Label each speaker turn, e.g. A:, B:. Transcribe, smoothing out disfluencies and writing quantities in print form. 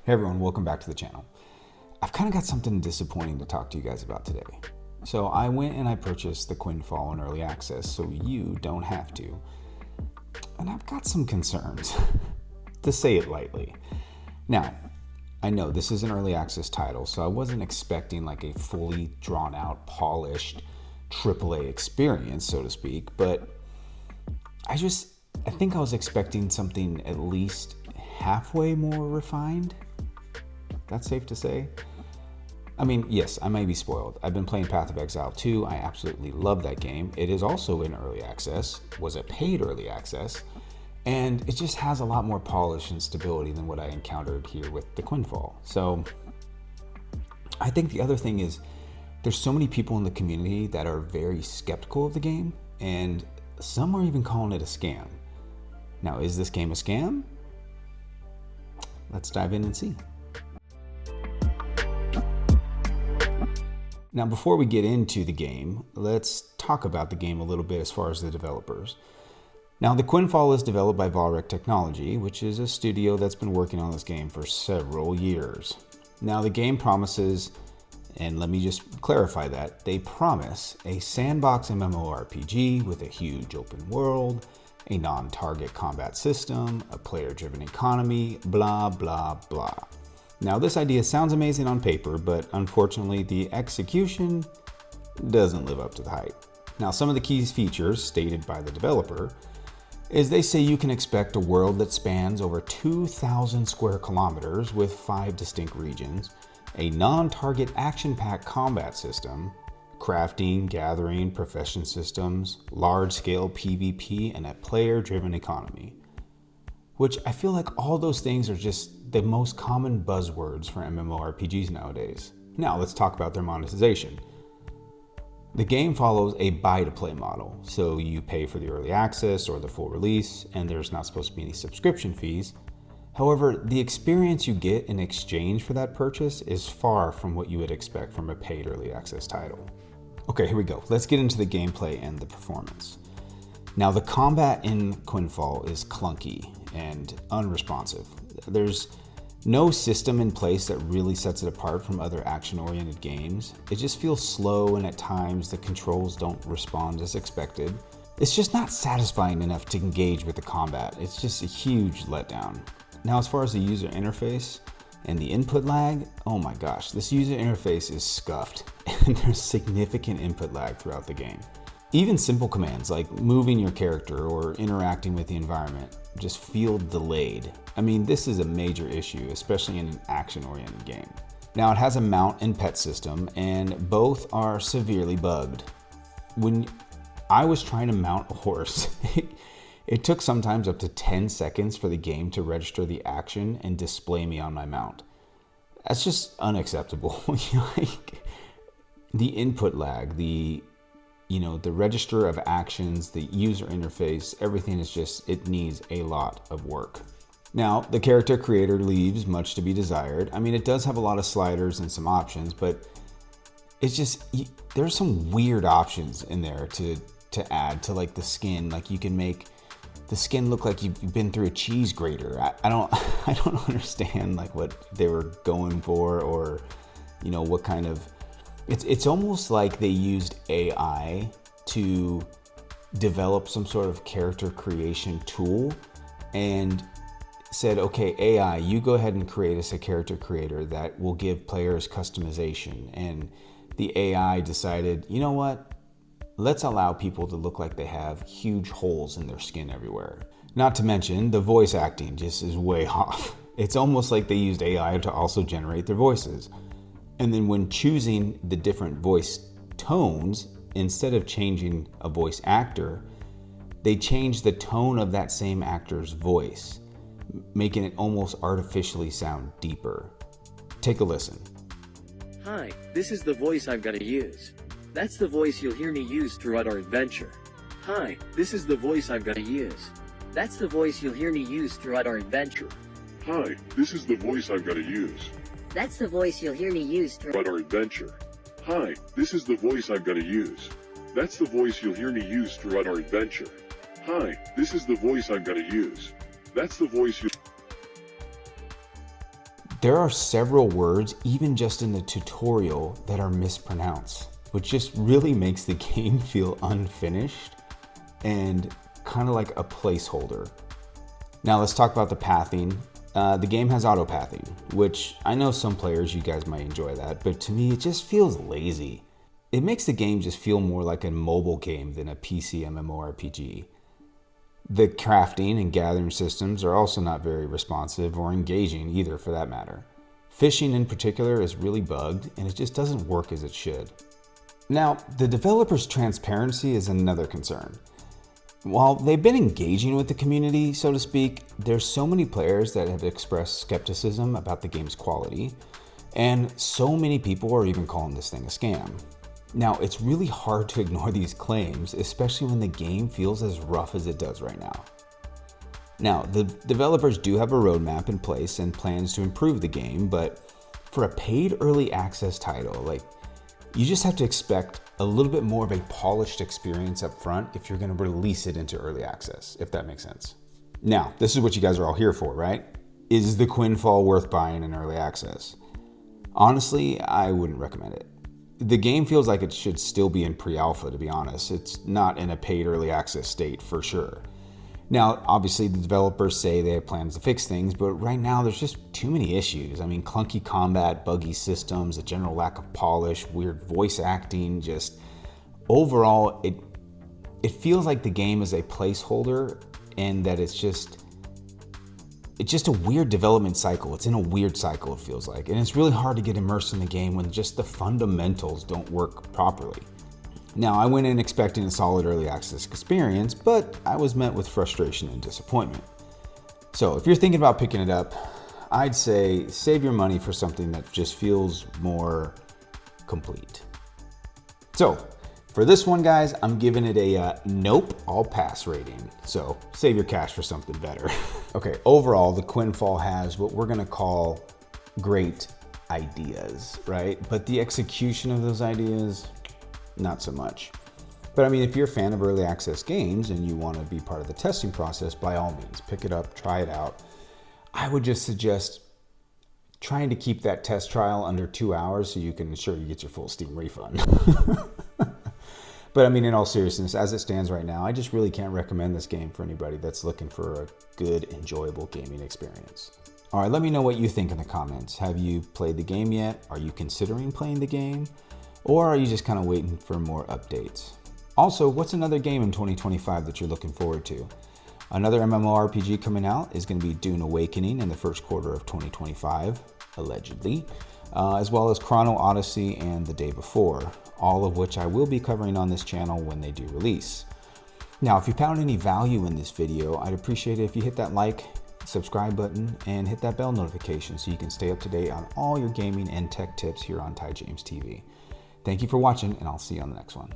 A: Hey everyone, welcome back to the channel. I've kind of got something disappointing to talk to you guys about today. So I went and I purchased the Quinfall in early access so you don't have to. And I've got some concerns, to say it lightly. Now, I know this is an early access title, so I wasn't expecting like a fully drawn out, polished AAA experience, so to speak, but I think I was expecting something at least halfway more refined. That's safe to say. I mean, yes, I may be spoiled. I've been playing Path of Exile 2. I absolutely love that game. It is also in early access, was a paid early access, and it just has a lot more polish and stability than what I encountered here with the Quinfall. So I think the other thing is there's so many people in the community that are very skeptical of the game, and some are even calling it a scam. Now, is this game a scam? Let's dive in and see. Now, before we get into the game, let's talk about the game a little bit as far as the developers. Now, the Quinfall is developed by Valrek Technology, which is a studio that's been working on this game for several years. Now, the game promises, and let me just clarify that, they promise a sandbox MMORPG with a huge open world, a non-target combat system, a player-driven economy, blah, blah, blah. Now, this idea sounds amazing on paper, but unfortunately, the execution doesn't live up to the hype. Now, some of the key features stated by the developer is they say you can expect a world that spans over 2,000 square kilometers with 5 distinct regions, a non-target action-packed combat system, crafting, gathering, profession systems, large-scale PvP, and a player-driven economy. Which I feel like all those things are just the most common buzzwords for MMORPGs nowadays. Now let's talk about their monetization. The game follows a buy-to-play model, so you pay for the early access or the full release, and there's not supposed to be any subscription fees. However, the experience you get in exchange for that purchase is far from what you would expect from a paid early access title. Okay, here we go. Let's get into the gameplay and the performance. Now, the combat in Quinfall is clunky and unresponsive. There's no system in place that really sets it apart from other action-oriented games. It just feels slow, and at times the controls don't respond as expected. It's just not satisfying enough to engage with the combat. It's just a huge letdown. Now, as far as the user interface and the input lag, oh my gosh, this user interface is scuffed, and there's significant input lag throughout the game. Even simple commands like moving your character or interacting with the environment just feel delayed. I mean, this is a major issue, especially in an action-oriented game. Now, it has a mount and pet system, and both are severely bugged. When I was trying to mount a horse, it took sometimes up to 10 seconds for the game to register the action and display me on my mount. That's just unacceptable. Like, the input lag, the register of actions, the user interface, everything is just, it needs a lot of work. Now, the character creator leaves much to be desired. I mean, it does have a lot of sliders and some options, but it's just, there's some weird options in there to add to like the skin. Like, you can make the skin look like you've been through a cheese grater. I don't understand like what they were going for, or, what kind of, it's almost like they used AI to develop some sort of character creation tool and said, okay, AI, you go ahead and create us a character creator that will give players customization. And the AI decided, you know what? Let's allow people to look like they have huge holes in their skin everywhere. Not to mention, the voice acting just is way off. It's almost like they used AI to also generate their voices. And then when choosing the different voice tones, instead of changing a voice actor, they changed the tone of that same actor's voice, making it almost artificially sound deeper. Take a listen.
B: Hi, this is the voice I've got to use. That's the voice you'll hear me use throughout our adventure. Hi, this is the voice I've got to use. That's the voice you'll hear me use throughout our adventure.
C: Hi, this is the voice I've got to use.
D: That's the voice you'll hear me use
C: throughout our adventure. Hi, this is the voice I've got to use. That's the voice you'll hear me use throughout our adventure. Hi, this is the voice I've got to use. That's the voice you...
A: There are several words, even just in the tutorial, that are mispronounced, which just really makes the game feel unfinished and kind of like a placeholder. Now let's talk about the pathing. The game has auto pathing, which I know some players, you guys might enjoy that, but to me it just feels lazy. It makes the game just feel more like a mobile game than a PC MMORPG. The crafting and gathering systems are also not very responsive or engaging either, for that matter. Fishing in particular is really bugged and it just doesn't work as it should. Now, the developers' transparency is another concern. While they've been engaging with the community, so to speak, there's so many players that have expressed skepticism about the game's quality, and so many people are even calling this thing a scam. Now, it's really hard to ignore these claims, especially when the game feels as rough as it does right now. Now, the developers do have a roadmap in place and plans to improve the game, but for a paid early access title, you just have to expect a little bit more of a polished experience up front if you're going to release it into early access, if that makes sense. Now, this is what you guys are all here for, right? Is the Quinfall worth buying in early access? Honestly, I wouldn't recommend it. The game feels like it should still be in pre-alpha, to be honest. It's not in a paid early access state for sure. Now, obviously the developers say they have plans to fix things, but right now there's just too many issues. I mean, clunky combat, buggy systems, a general lack of polish, weird voice acting, just overall, it feels like the game is a placeholder and that it's just a weird development cycle. It's in a weird cycle, it feels like. And it's really hard to get immersed in the game when just the fundamentals don't work properly. Now, I went in expecting a solid early access experience, but I was met with frustration and disappointment. So if you're thinking about picking it up, I'd say save your money for something that just feels more complete. So for this one, guys, I'm giving it a nope, I'll pass rating. So save your cash for something better. Okay, overall, the Quinfall has what we're gonna call great ideas, right? But the execution of those ideas, not so much. But I mean, if you're a fan of early access games and you want to be part of the testing process, by all means, pick it up, try it out. I would just suggest trying to keep that test trial under 2 hours so you can ensure you get your full Steam refund. But I mean, in all seriousness, as it stands right now, I just really can't recommend this game for anybody that's looking for a good, enjoyable gaming experience. All right, let me know what you think in the comments. Have you played the game yet? Are you considering playing the game? Or are you just kind of waiting for more updates? Also, what's another game in 2025 that you're looking forward to? Another MMORPG coming out is going to be Dune Awakening in the first quarter of 2025, allegedly, as well as Chrono Odyssey and The Day Before, all of which I will be covering on this channel when they do release. Now, if you found any value in this video, I'd appreciate it if you hit that like, subscribe button, and hit that bell notification so you can stay up to date on all your gaming and tech tips here on Ty James TV. Thank you for watching, and I'll see you on the next one.